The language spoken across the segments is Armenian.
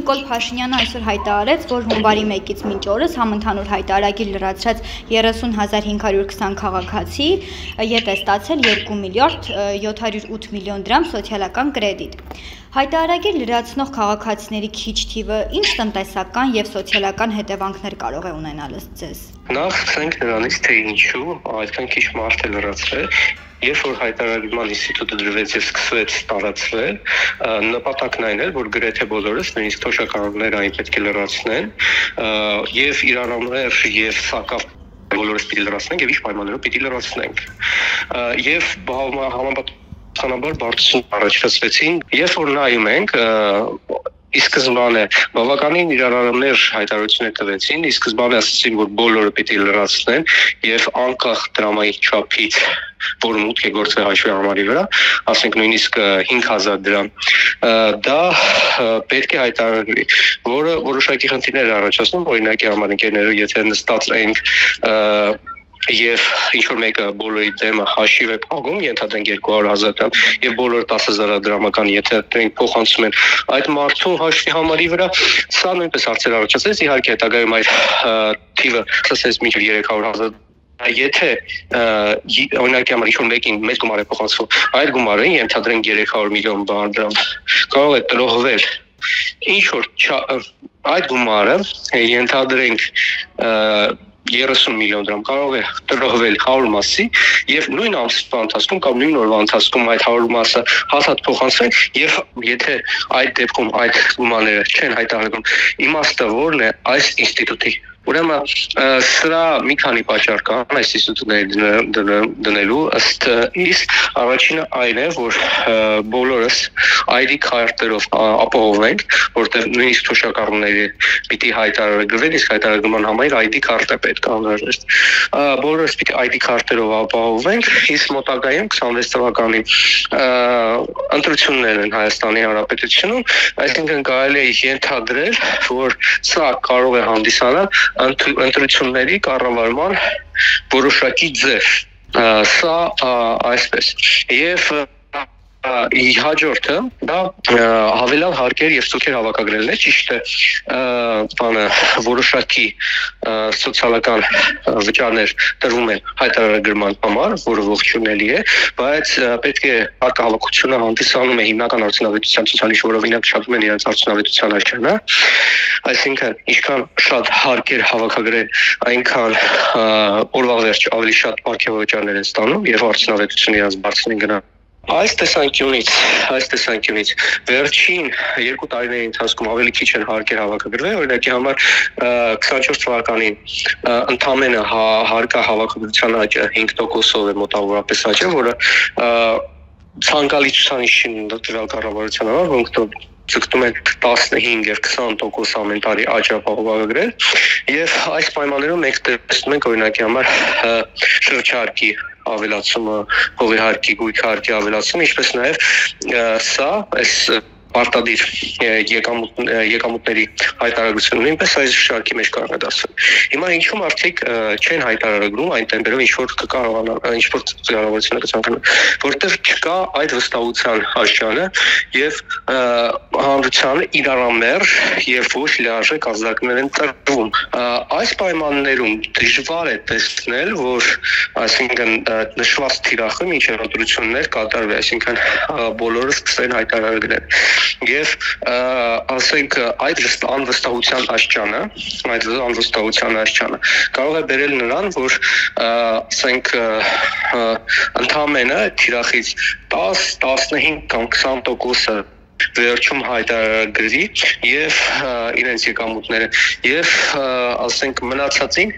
Նիկոլ Փաշինյանը այսօր հայտարարեց, որ հունվարի 1-ից մինչ օրս համընդհանուր հայտարարագիր լրացրած 30,520 քաղաքացի ետ է ստացել 2 միլիարդ 708 միլիոն դրամ սոցիալական կրեդիտ։ Հայտարարագիր լրացնող քաղաքացիների քիչ թիվը ինչ տնտեսական եւ սոցիալական հետևանքներ կարող է ունենալ ըստ ձեզ։ Նախ ցենք նրանից թե ինչու այդքան քիչ մարդ է լրացրել։ Երբ որ հայտարարման ինստիտուտը դրվեց եւ սկսվեց տարածվել, նպատակն այն էր, որ գրեթե բոլորս, նույնիսկ թոշակառուները այն պետք է լրացնեն, եւ իրարաններ եւ սակավ բոլորս պիտի լրացնենք եւ ինչ պայմաններով պիտի լրացնենք։ Եվ համապատասխանաբար բարձրացում առաջացվեցին, երբ որ նայում ենք ի սկզբանե բավականին իրարաններ հայտարարություններ տվեցին, ի սկզբանե ասացին, որ բոլորը պիտի լրացնեն եւ անկախ դրամայի չափից, որը մուտք է գործել հաշվի համարի վրա, ասենք նույնիսկ 5000 դրամ, դա պետք է հայտարարվի, որը որոշակի խնդիրներ է առաջացնում, օրինակի համար ընկերները, եթե նստած ենք եւ ինչ-որ մեկը բոլորի դեմը հաշիվ է փակում, ենթադրենք 200,000 դրամ եւ բոլորը 10,000 դրամական եթե դրանք փոխանցում են այդ մարդու հաշվի համարի վրա, սա նույնպես հարցեր առաջացեց, իհարկե հետագայում այդ թիվը սկսեց մինչև 300,000 Եթե օրինակի համար ինչ-որ մեկին մեծ գումար է փոխանցվում, այդ գումարը ենթադրենք 300 միլիոն դրամ կարող է տրոհվել ինչ-որ այդ գումարը ենթադրենք 30 միլիոն դրամ կարող է տրոհվել 100 մասի եւ նույն ամսվա ընթացքում կամ նույն օրվա ընթացքում այդ 100 մասը հաստատ փոխանցվեն եւ եթե այդ դեպքում այդ գումարները չեն հայտարարվում, իմաստը որն է այս ինստիտուտի Ուրեմն սրա մի քանի պատճառ կան այս ինստիտուտների դնելու ըստ իս առաջինը այն է որ բոլորս ID քարտերով ապահովենք որտեղ նույնիսկ թոշակառուների պիտի հայտարարվեն իսկ հայտարարման համար ID քարտ է պետք անհրաժեշտ բոլորս պիտի ID քարտերով ապահովենք իսկ մոտակայում 26 թվականի ընտրություններ են Հայաստանի Հանրապետությունում այսինքն կարելի է ենթադրել որ սա կարող է հանդիսանալ ընտրությունների կառավարման որոշակի ձև սա այսպես եւ հաջորդը դա հավելյալ հարկեր եւ ծոքեր հավաքագրելն է ճիշտ է բանը որոշակի սոցիալական վճարներ տրվում են հայտարարագրման համար որը ողջունելի է բայց պետք է հարկահավաքությունը հանդիսանում է հիմնական արդյունավետության ցուցանիշ որը օրինակ չափում են իրենց արդյունավետության աճանը այսինքն ինչքան շատ հարկեր հավաքագրեն այնքան օրվա վերջ ավելի շատ հարկավճարներ են ստանում եւ արդյունավետությունը իրենց բարձրին գնա Այս տեսանկյունից վերջին 2 տարիների ընթացքում ավելի քիչ են հարկեր հավաքագրվել, օրինակի համար 24 թվականին ընդամենը հարկահավաքագրության աճը 5%-ով է մոտավորապես աճել, որը ցանկալի ցուցանիշին դրալ կառավարության համար, որոնք ցկտում են 15 եւ 20% ամեն տարի աճ ապահովագրել եւ այս պայմաններում մենք տեսնում ենք օրինակի համար շրջարկի ավելացումը, հողի հարկի, գույքի հարկի ավելացումը, ինչպես նաեւ սա այս պարտադիր եկամուտների հայտարարությունը նույնպես այս շարքի մեջ կարող է դասել։ Հիմա ինչու մարդիկ չեն հայտարարագրում այն տեմպերով ինչ որ կկարողանան, ինչ որ ծառայությունը կցանկանան, որտեղ չկա այդ վստահության աշճանը եւ հանրությանը իրարաններ եւ ոչ լիարժեք ազդակներ են տրվում։ Այս պայմաններում դժվար է տեսնել, որ այսինքն նշված թիրախը մինչև ընտրություններ կատարվի, այսինքն բոլորը սկսեն հայտարարագրել։ Եվ ասենք այդ անվստահության աշճանը կարող է բերել նրան, որ ասենք ընդամենը թիրախից 10, 15 կամ 20% վերջում հայտարարագրի եւ իրենց եկամուտները եւ ասենք մնացածին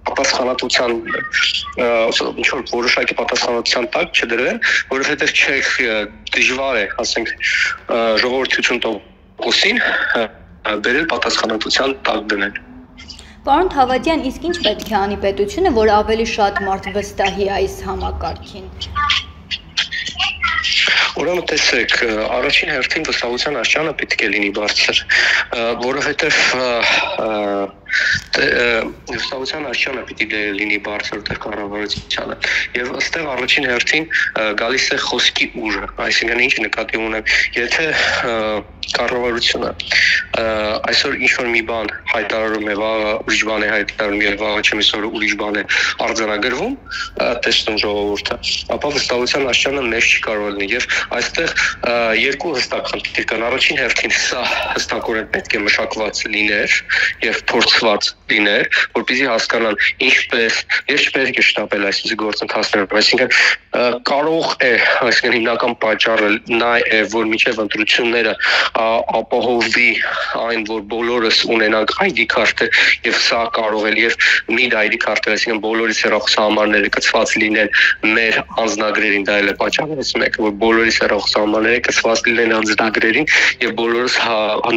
պատասխանատվության ինչ որ որոշակի պատասխանատվության տակ չդրվեն, որովհետեւ չեք դժվար է, ասենք ժողովրդություն տոկոսին բերել պատասխանատվության տակ դնել։ Պարոն Թավադյան, իսկ ինչ պետք է անի պետությունը, որ ավելի շատ մարդ վստահի այս համակարգին։ Ուրեմն տեսեք, առաջին հերթին վստահության աշճանը պետք է լինի բարձր, որովհետև վստահության աշճանը պիտի լինի բարձր դեր կառավարությանը եւ ըստեղ առաջին հերթին գալիս է խոսքի ուժը, այսինքն ինչ նկատի ունեմ, եթե կառավարությունը այսօր ինչ-որ մի բան հայտարարում է, վաղը ուրիշ բան է հայտարարում եւ վաղը չեմիսօրը ուրիշ բան է արձանագրվում, տեսնում ժողովուրդը, ապա վստահության աշճանը մեծ չի կարող լինի եւ այստեղ երկու հստակ խնդիր կան։ Առաջին հերթին սա հստակորեն պետք է մշակված լիներ եւ փորձված լիներ, որպեսզի հասկանան ինչպես եւ չպետք է շտապել այսպիսի գործընթացներով, այսինքն կարող է, այսինքն հիմնական պատճառը նա է, որ միջև ընտրությունները ապահովի այն, որ բոլորս ունենանք ID քարտեր եւ սա կարող է եւ mid ID քարտեր, այսինքն բոլորիս հեռախոսահամարները կցված լինեն մեր անձնագրերին, դա էլ է պատճառներից մեկը, որ բոլորիս հեռախոսահամարները կցված լինեն անձնագրերին եւ բոլորս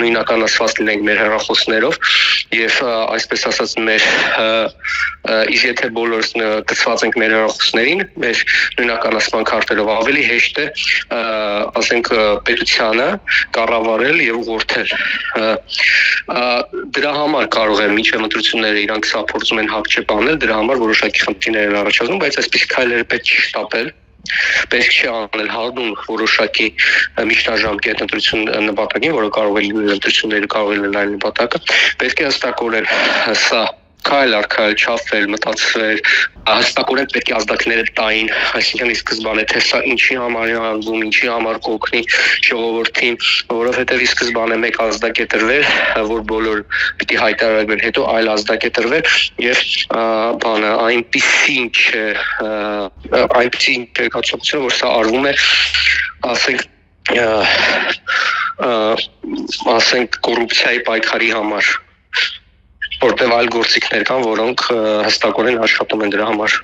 նույնականացված լինենք մեր հեռախոսներով եւ այսպես ասած մեր իսկ եթե բոլորս կցված ենք մեր հեռախոսներին, մեր նույնականացման քարտերով ավելի հեշտ է ասենք պետությանը կառավարել եւ ուղղորդել դրա համար կարող է միջև ընտրությունները իրանք սա փորձում են հապճեպանել, դրա համար որոշակի խնդիրներ են առաջացնում, բայց այսպիսի քայլերը պետք չի շտապել, պետք չի անել հարդուն որոշակի միջնաժամկետ ընտրություն նպատակին, որը կարող է լինել ընտրությունները, կարող է լինել այլ նպատակը, պետք է հստակորեն սա քայլ առ քայլ չափվել, մտածվել, հստակորեն պետք է ազդակները տային, այսինքն ի սկզբանե թե սա ինչի համար է անվում, ինչի համար կօգնի ժողովրդին, որովհետև ի սկզբանե մեկ ազդակ է տրվել, որ բոլոր պիտի հայտարարվեն, հետո այլ ազդակ է տրվել եւ բանը այնպիսի կացություն, որ սա արվում է, ասենք կոռուպցիայի պայքարի համար որտեղ այլ գործիքներ կան, որոնք հստակորեն աշխատում են դրա համար։